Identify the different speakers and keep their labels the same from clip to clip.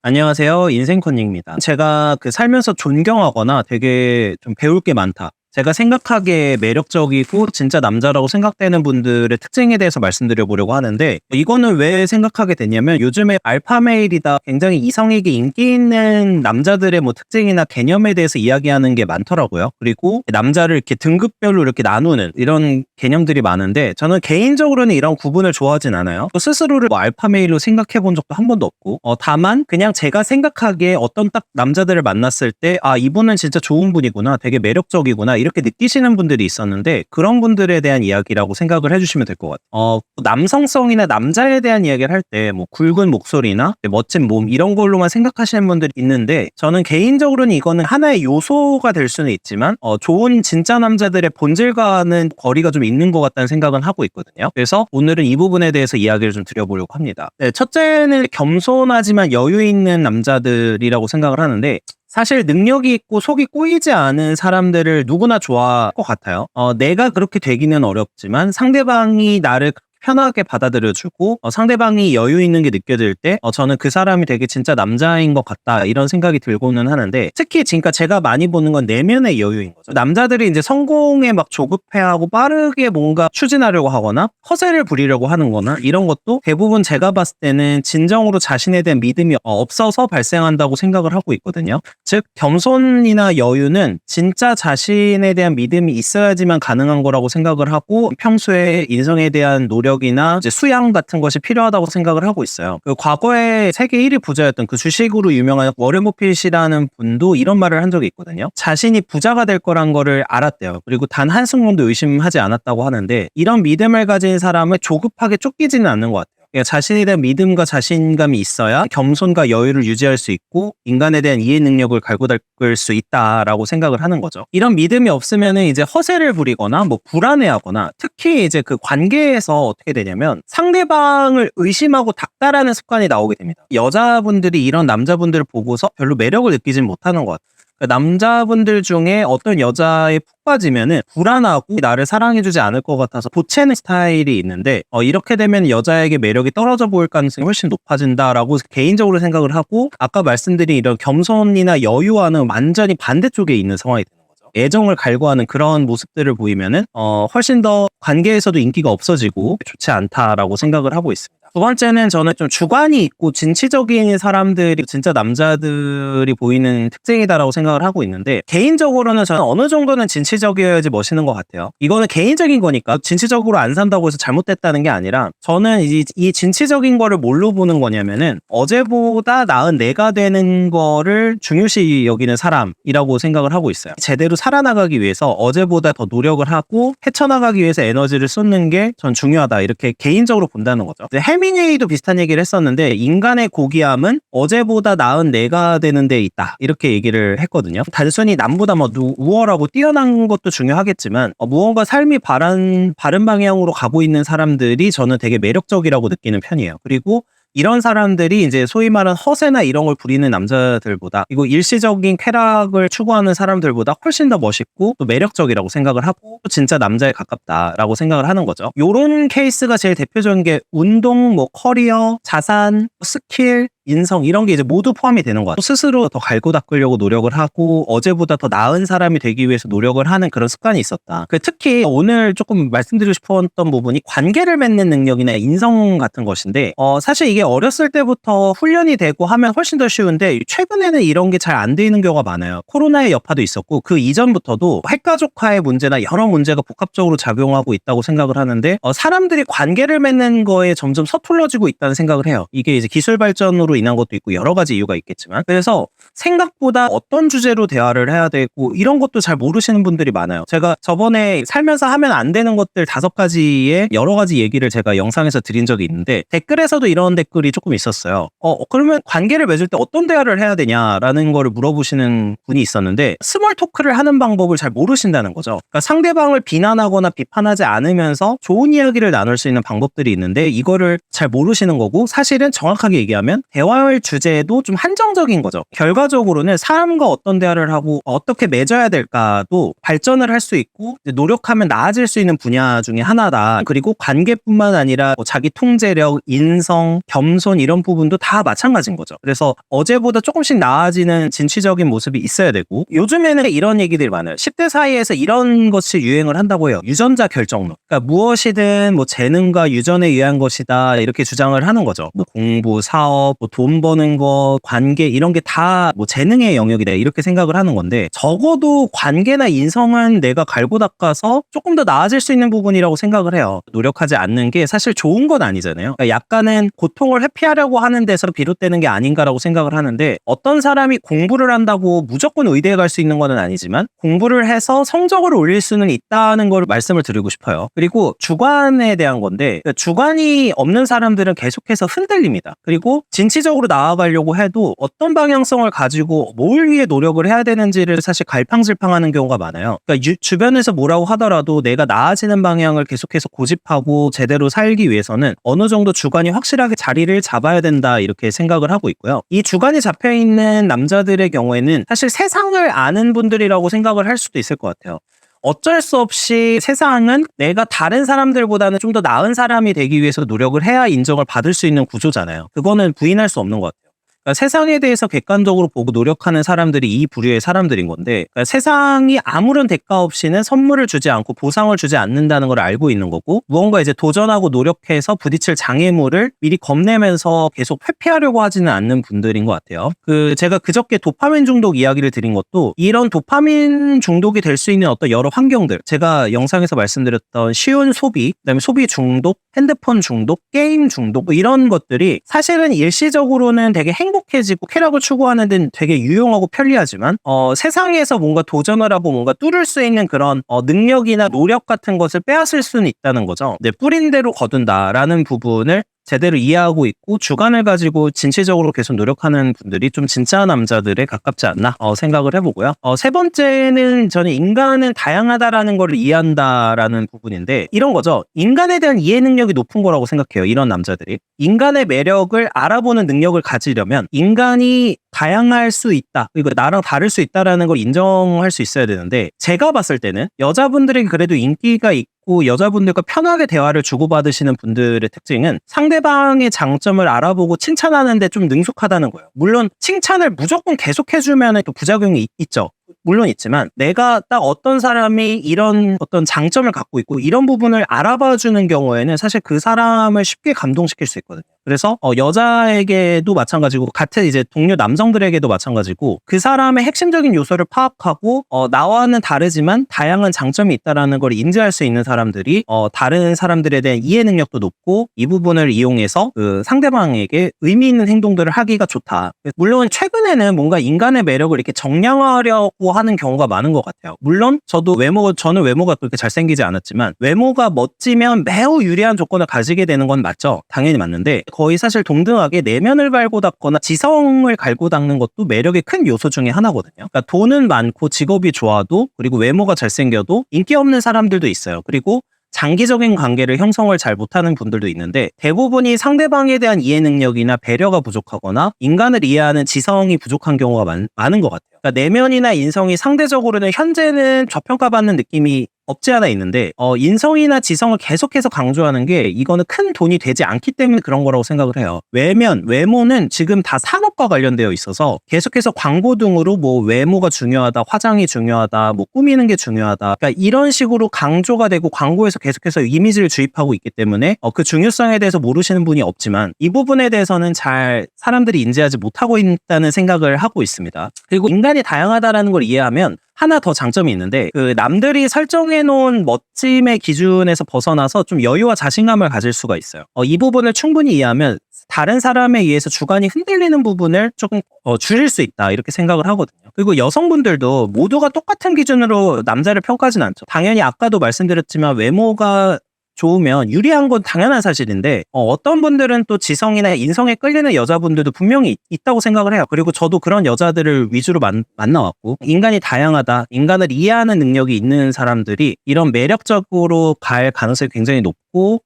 Speaker 1: 안녕하세요. 인생컨닝입니다. 제가 살면서 존경하거나 되게 좀 배울 게 많다. 제가 생각하기에 매력적이고 진짜 남자라고 생각되는 분들의 특징에 대해서 말씀드려 보려고 하는데, 이거는 왜 생각하게 됐냐면 요즘에 알파메일이다 굉장히 이성에게 인기 있는 남자들의 특징이나 개념에 대해서 이야기하는 게 많더라고요. 그리고 남자를 이렇게 등급별로 이렇게 나누는 이런 개념들이 많은데, 저는 개인적으로는 이런 구분을 좋아하진 않아요. 또 스스로를 알파메일로 생각해 본 적도 한 번도 없고, 다만 그냥 제가 생각하기에 어떤 딱 남자들을 만났을 때 이분은 진짜 좋은 분이구나, 되게 매력적이구나 이렇게 느끼시는 분들이 있었는데, 그런 분들에 대한 이야기라고 생각을 해주시면 될 것 같아요. 남성성이나 남자에 대한 이야기를 할 때 굵은 목소리나 멋진 몸 이런 걸로만 생각하시는 분들이 있는데, 저는 개인적으로는 이거는 하나의 요소가 될 수는 있지만 좋은 진짜 남자들의 본질과는 거리가 좀 있는 것 같다는 생각은 하고 있거든요. 그래서 오늘은 이 부분에 대해서 이야기를 좀 드려보려고 합니다. 첫째는 겸손하지만 여유 있는 남자들이라고 생각을 하는데, 사실 능력이 있고 속이 꼬이지 않은 사람들을 누구나 좋아할 것 같아요. 내가 그렇게 되기는 어렵지만 상대방이 나를 편하게 받아들여주고 상대방이 여유 있는 게 느껴질 때 저는 그 사람이 되게 진짜 남자인 것 같다 이런 생각이 들고는 하는데, 특히 지금까지 제가 많이 보는 건 내면의 여유인 거죠. 남자들이 이제 성공에 조급해하고 빠르게 뭔가 추진하려고 하거나 허세를 부리려고 하는 거나 이런 것도 대부분 제가 봤을 때는 진정으로 자신에 대한 믿음이 없어서 발생한다고 생각을 하고 있거든요. 즉 겸손이나 여유는 진짜 자신에 대한 믿음이 있어야지만 가능한 거라고 생각을 하고, 평소에 인성에 대한 노력이나 이제 수양 같은 것이 필요하다고 생각을 하고 있어요. 과거에 세계 1위 부자였던 주식으로 유명한 워렌 버핏이라는 분도 이런 말을 한 적이 있거든요. 자신이 부자가 될 거란 거를 알았대요. 그리고 단 한순간도 의심하지 않았다고 하는데, 이런 믿음을 가진 사람은 조급하게 쫓기지는 않는 것 같아요. 자신에 대한 믿음과 자신감이 있어야 겸손과 여유를 유지할 수 있고 인간에 대한 이해 능력을 갈고 닦을 수 있다라고 생각을 하는 거죠. 이런 믿음이 없으면 이제 허세를 부리거나 불안해하거나, 특히 이제 관계에서 어떻게 되냐면 상대방을 의심하고 닥달하는 습관이 나오게 됩니다. 여자분들이 이런 남자분들을 보고서 별로 매력을 느끼진 못하는 것 같아요. 남자분들 중에 어떤 여자에 푹 빠지면은 불안하고 나를 사랑해주지 않을 것 같아서 보채는 스타일이 있는데, 이렇게 되면 여자에게 매력이 떨어져 보일 가능성이 훨씬 높아진다라고 개인적으로 생각을 하고, 아까 말씀드린 이런 겸손이나 여유와는 완전히 반대쪽에 있는 상황이 되는 거죠. 애정을 갈구하는 그런 모습들을 보이면은 훨씬 더 관계에서도 인기가 없어지고 좋지 않다라고 생각을 하고 있습니다. 두 번째는 저는 좀 주관이 있고 진취적인 사람들이 진짜 남자들이 보이는 특징이다라고 생각을 하고 있는데, 개인적으로는 저는 어느 정도는 진취적이어야지 멋있는 것 같아요. 이거는 개인적인 거니까 진취적으로 안 산다고 해서 잘못됐다는 게 아니라, 저는 이 진취적인 거를 뭘로 보는 거냐면은 어제보다 나은 내가 되는 거를 중요시 여기는 사람이라고 생각을 하고 있어요. 제대로 살아나가기 위해서 어제보다 더 노력을 하고 헤쳐나가기 위해서 에너지를 쏟는 게 전 중요하다, 이렇게 개인적으로 본다는 거죠. 해밍웨이도 비슷한 얘기를 했었는데, 인간의 고귀함은 어제보다 나은 내가 되는 데 있다 이렇게 얘기를 했거든요. 단순히 남보다 우월하고 뛰어난 것도 중요하겠지만 무언가 삶이 바른 방향으로 가고 있는 사람들이 저는 되게 매력적이라고 느끼는 편이에요. 그리고 이런 사람들이 이제 소위 말하는 허세나 이런 걸 부리는 남자들보다, 그리고 일시적인 쾌락을 추구하는 사람들보다 훨씬 더 멋있고 또 매력적이라고 생각을 하고, 또 진짜 남자에 가깝다라고 생각을 하는 거죠. 요런 케이스가 제일 대표적인 게 운동, 커리어, 자산, 스킬, 인성 이런 게 이제 모두 포함이 되는 것 같아요. 스스로 더 갈고 닦으려고 노력을 하고 어제보다 더 나은 사람이 되기 위해서 노력을 하는 그런 습관이 있었다. 특히 오늘 조금 말씀드리고 싶었던 부분이 관계를 맺는 능력이나 인성 같은 것인데, 사실 이게 어렸을 때부터 훈련이 되고 하면 훨씬 더 쉬운데, 최근에는 이런 게 잘 안 되는 경우가 많아요. 코로나의 여파도 있었고 그 이전부터도 핵가족화의 문제나 여러 문제가 복합적으로 작용하고 있다고 생각을 하는데, 사람들이 관계를 맺는 거에 점점 서툴러지고 있다는 생각을 해요. 이게 이제 기술 발전으로 인한 것도 있고 여러 가지 이유가 있겠지만, 그래서 생각보다 어떤 주제로 대화를 해야 되고 이런 것도 잘 모르시는 분들이 많아요. 제가 저번에 살면서 하면 안 되는 것들 5가지의 여러 가지 얘기를 제가 영상에서 드린 적이 있는데, 댓글에서도 이런 댓글이 조금 있었어요. 그러면 관계를 맺을 때 어떤 대화를 해야 되냐라는 거를 물어보시는 분이 있었는데, 스몰 토크를 하는 방법을 잘 모르신다는 거죠. 그러니까 상대방을 비난하거나 비판하지 않으면서 좋은 이야기를 나눌 수 있는 방법들이 있는데 이거를 잘 모르시는 거고, 사실은 정확하게 얘기하면 대화 대화의 주제도 좀 한정적인 거죠. 결과적으로는 사람과 어떤 대화를 하고 어떻게 맺어야 될까도 발전을 할 수 있고 노력하면 나아질 수 있는 분야 중에 하나다. 그리고 관계뿐만 아니라 뭐 자기 통제력, 인성, 겸손 이런 부분도 다 마찬가지인 거죠. 그래서 어제보다 조금씩 나아지는 진취적인 모습이 있어야 되고, 요즘에는 이런 얘기들이 많아요. 10대 사이에서 이런 것이 유행을 한다고 해요. 유전자 결정론. 그러니까 무엇이든 뭐 재능과 유전에 의한 것이다 이렇게 주장을 하는 거죠. 뭐 공부, 사업, 뭐 돈 버는 거, 관계 이런 게 다 뭐 재능의 영역이다 이렇게 생각을 하는 건데, 적어도 관계나 인성은 내가 갈고 닦아서 조금 더 나아질 수 있는 부분이라고 생각을 해요. 노력하지 않는 게 사실 좋은 건 아니잖아요. 그러니까 약간은 고통을 회피하려고 하는 데서 비롯되는 게 아닌가라고 생각을 하는데, 어떤 사람이 공부를 한다고 무조건 의대에 갈 수 있는 건 아니지만 공부를 해서 성적을 올릴 수는 있다는 걸 말씀을 드리고 싶어요. 그리고 주관에 대한 건데, 주관이 없는 사람들은 계속해서 흔들립니다. 그리고 진취적으로 나아가려고 해도 어떤 방향성을 가지고 뭘 위해 노력을 해야 되는지를 사실 갈팡질팡하는 경우가 많아요. 그러니까 주변에서 뭐라고 하더라도 내가 나아지는 방향을 계속해서 고집하고 제대로 살기 위해서는 어느 정도 주관이 확실하게 자리를 잡아야 된다 이렇게 생각을 하고 있고요. 이 주관이 잡혀있는 남자들의 경우에는 사실 세상을 아는 분들이라고 생각을 할 수도 있을 것 같아요. 어쩔 수 없이 세상은 내가 다른 사람들보다는 좀 더 나은 사람이 되기 위해서 노력을 해야 인정을 받을 수 있는 구조잖아요. 그거는 부인할 수 없는 것 같아요. 그러니까 세상에 대해서 객관적으로 보고 노력하는 사람들이 이 부류의 사람들인 건데, 그러니까 세상이 아무런 대가 없이는 선물을 주지 않고 보상을 주지 않는다는 걸 알고 있는 거고, 무언가 이제 도전하고 노력해서 부딪힐 장애물을 미리 겁내면서 계속 회피하려고 하지는 않는 분들인 것 같아요. 제가 그저께 도파민 중독 이야기를 드린 것도 이런 도파민 중독이 될 수 있는 어떤 여러 환경들, 제가 영상에서 말씀드렸던 쉬운 소비, 그다음에 소비 중독, 핸드폰 중독, 게임 중독 뭐 이런 것들이 사실은 일시적으로는 되게 행복해지고 쾌락을 추구하는 데는 되게 유용하고 편리하지만 세상에서 뭔가 도전을 하고 뭔가 뚫을 수 있는 그런 능력이나 노력 같은 것을 빼앗을 수는 있다는 거죠. 네, 뿌린 대로 거둔다라는 부분을 제대로 이해하고 있고 주관을 가지고 진취적으로 계속 노력하는 분들이 좀 진짜 남자들에 가깝지 않나 생각을 해보고요. 세 번째는 저는 인간은 다양하다라는 걸 이해한다라는 부분인데, 이런 거죠. 인간에 대한 이해 능력이 높은 거라고 생각해요. 이런 남자들이. 인간의 매력을 알아보는 능력을 가지려면 인간이 다양할 수 있다, 그리고 나랑 다를 수 있다라는 걸 인정할 수 있어야 되는데, 제가 봤을 때는 여자분들에게 그래도 인기가 있고 여자분들과 편하게 대화를 주고받으시는 분들의 특징은 상대방의 장점을 알아보고 칭찬하는데 좀 능숙하다는 거예요. 물론 칭찬을 무조건 계속해주면 또 부작용이 있죠. 물론 있지만 내가 딱 어떤 사람이 이런 어떤 장점을 갖고 있고 이런 부분을 알아봐주는 경우에는 사실 그 사람을 쉽게 감동시킬 수 있거든요. 그래서 여자에게도 마찬가지고 같은 이제 동료 남성들에게도 마찬가지고, 그 사람의 핵심적인 요소를 파악하고 나와는 다르지만 다양한 장점이 있다라는 걸 인지할 수 있는 사람들이 다른 사람들에 대한 이해 능력도 높고 이 부분을 이용해서 그 상대방에게 의미 있는 행동들을 하기가 좋다. 물론 최근에는 뭔가 인간의 매력을 이렇게 정량화하려고 하는 경우가 많은 것 같아요. 물론 저는 외모가 그렇게 잘생기지 않았지만 외모가 멋지면 매우 유리한 조건을 가지게 되는 건 맞죠. 당연히 맞는데 거의 사실 동등하게 내면을 갈고 닦거나 지성을 갈고 닦는 것도 매력의 큰 요소 중에 하나거든요. 그러니까 돈은 많고 직업이 좋아도, 그리고 외모가 잘생겨도 인기 없는 사람들도 있어요. 그리고 장기적인 관계를 형성을 잘 못하는 분들도 있는데, 대부분이 상대방에 대한 이해 능력이나 배려가 부족하거나 인간을 이해하는 지성이 부족한 경우가 많은 것 같아요. 그러니까 내면이나 인성이 상대적으로는 현재는 저평가받는 느낌이 없지 않아 있는데 인성이나 지성을 계속해서 강조하는 게 이거는 큰 돈이 되지 않기 때문에 그런 거라고 생각을 해요. 외모는 지금 다 산업과 관련되어 있어서 계속해서 광고 등으로 뭐 외모가 중요하다, 화장이 중요하다, 뭐 꾸미는 게 중요하다, 그러니까 이런 식으로 강조가 되고 광고에서 계속해서 이미지를 주입하고 있기 때문에 그 중요성에 대해서 모르시는 분이 없지만 이 부분에 대해서는 잘 사람들이 인지하지 못하고 있다는 생각을 하고 있습니다. 그리고 인간이 다양하다라는 걸 이해하면 하나 더 장점이 있는데, 그 남들이 설정해놓은 멋짐의 기준에서 벗어나서 좀 여유와 자신감을 가질 수가 있어요. 이 부분을 충분히 이해하면 다른 사람에 의해서 주관이 흔들리는 부분을 조금 줄일 수 있다 이렇게 생각을 하거든요. 그리고 여성분들도 모두가 똑같은 기준으로 남자를 평가하진 않죠. 당연히 아까도 말씀드렸지만 외모가 좋으면 유리한 건 당연한 사실인데 어떤 분들은 또 지성이나 인성에 끌리는 여자분들도 분명히 있다고 생각을 해요. 그리고 저도 그런 여자들을 위주로 만나왔고 인간이 다양하다. 인간을 이해하는 능력이 있는 사람들이 이런 매력적으로 갈 가능성이 굉장히 높고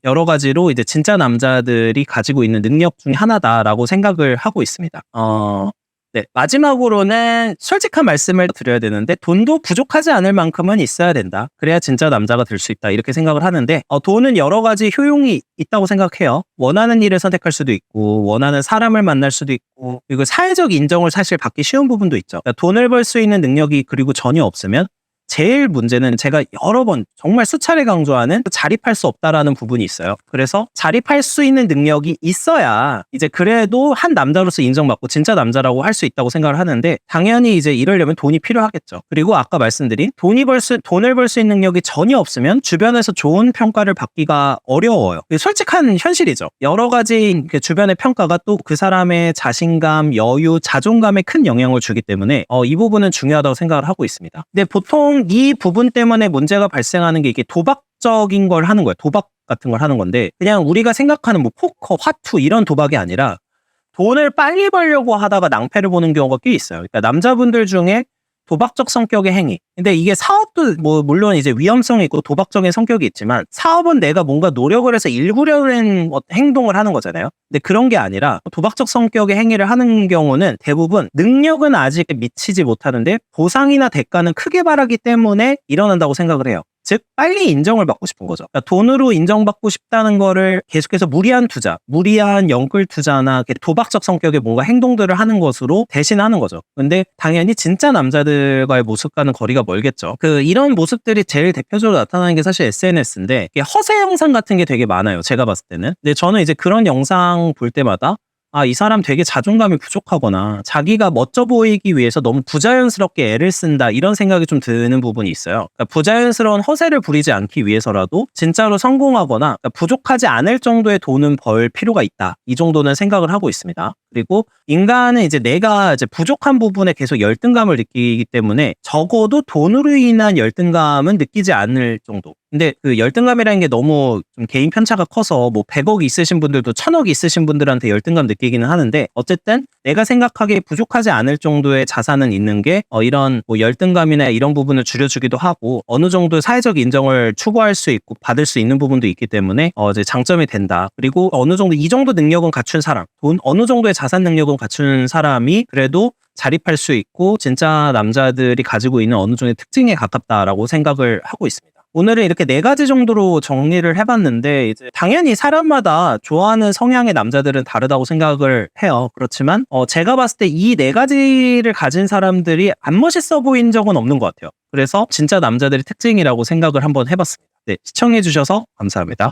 Speaker 1: 여러 가지로 이제 진짜 남자들이 가지고 있는 능력 중에 하나다라고 생각을 하고 있습니다. 네, 마지막으로는 솔직한 말씀을 드려야 되는데 돈도 부족하지 않을 만큼은 있어야 된다. 그래야 진짜 남자가 될 수 있다. 이렇게 생각을 하는데 돈은 여러 가지 효용이 있다고 생각해요. 원하는 일을 선택할 수도 있고 원하는 사람을 만날 수도 있고 그리고 사회적 인정을 사실 받기 쉬운 부분도 있죠. 그러니까 돈을 벌 수 있는 능력이 그리고 전혀 없으면 제일 문제는 제가 여러 번 정말 수차례 강조하는 자립할 수 없다라는 부분이 있어요. 그래서 자립할 수 있는 능력이 있어야 이제 그래도 한 남자로서 인정받고 진짜 남자라고 할 수 있다고 생각을 하는데 당연히 이제 이러려면 돈이 필요하겠죠. 그리고 아까 말씀드린 돈을 벌 수 있는 능력이 전혀 없으면 주변에서 좋은 평가를 받기가 어려워요. 솔직한 현실이죠. 여러 가지 주변의 평가가 또 그 사람의 자신감, 여유, 자존감에 큰 영향을 주기 때문에 이 부분은 중요하다고 생각을 하고 있습니다. 근데 보통 이 부분 때문에 문제가 발생하는 게 이게 도박적인 걸 하는 거예요. 도박 같은 걸 하는 건데 그냥 우리가 생각하는 뭐 포커, 화투 이런 도박이 아니라 돈을 빨리 벌려고 하다가 낭패를 보는 경우가 꽤 있어요. 그러니까 남자분들 중에 도박적 성격의 행위. 근데 이게 사업도 뭐 물론 이제 위험성이 있고 도박적인 성격이 있지만 사업은 내가 뭔가 노력을 해서 일구려는 행동을 하는 거잖아요. 근데 그런 게 아니라 도박적 성격의 행위를 하는 경우는 대부분 능력은 아직 미치지 못하는데 보상이나 대가는 크게 바라기 때문에 일어난다고 생각을 해요. 즉 빨리 인정을 받고 싶은 거죠. 그러니까 돈으로 인정받고 싶다는 거를 계속해서 무리한 투자, 무리한 영끌 투자나 도박적 성격의 뭔가 행동들을 하는 것으로 대신하는 거죠. 근데 당연히 진짜 남자들과의 모습과는 거리가 멀겠죠. 이런 모습들이 제일 대표적으로 나타나는 게 사실 SNS인데 허세 영상 같은 게 되게 많아요. 제가 봤을 때는. 근데 저는 이제 그런 영상 볼 때마다 이 사람 되게 자존감이 부족하거나 자기가 멋져 보이기 위해서 너무 부자연스럽게 애를 쓴다 이런 생각이 좀 드는 부분이 있어요. 그러니까 부자연스러운 허세를 부리지 않기 위해서라도 진짜로 성공하거나 그러니까 부족하지 않을 정도의 돈은 벌 필요가 있다. 이 정도는 생각을 하고 있습니다. 그리고 인간은 이제 내가 이제 부족한 부분에 계속 열등감을 느끼기 때문에 적어도 돈으로 인한 열등감은 느끼지 않을 정도. 근데 그 열등감이라는 게 너무 좀 개인 편차가 커서 뭐 100억 있으신 분들도 1000억 있으신 분들한테 열등감 느끼기는 하는데 어쨌든 내가 생각하기에 부족하지 않을 정도의 자산은 있는 게 이런 뭐 열등감이나 이런 부분을 줄여주기도 하고 어느 정도 사회적 인정을 추구할 수 있고 받을 수 있는 부분도 있기 때문에 이제 장점이 된다. 그리고 어느 정도 이 정도 능력은 갖춘 사람, 어느 정도의 자산 능력은 갖춘 사람이 그래도 자립할 수 있고 진짜 남자들이 가지고 있는 어느 정도의 특징에 가깝다라고 생각을 하고 있습니다. 오늘은 이렇게 4가지 정도로 정리를 해봤는데 이제 당연히 사람마다 좋아하는 성향의 남자들은 다르다고 생각을 해요. 그렇지만 제가 봤을 때 이 4가지를 가진 사람들이 안 멋있어 보인 적은 없는 것 같아요. 그래서 진짜 남자들의 특징이라고 생각을 한번 해봤습니다. 네, 시청해주셔서 감사합니다.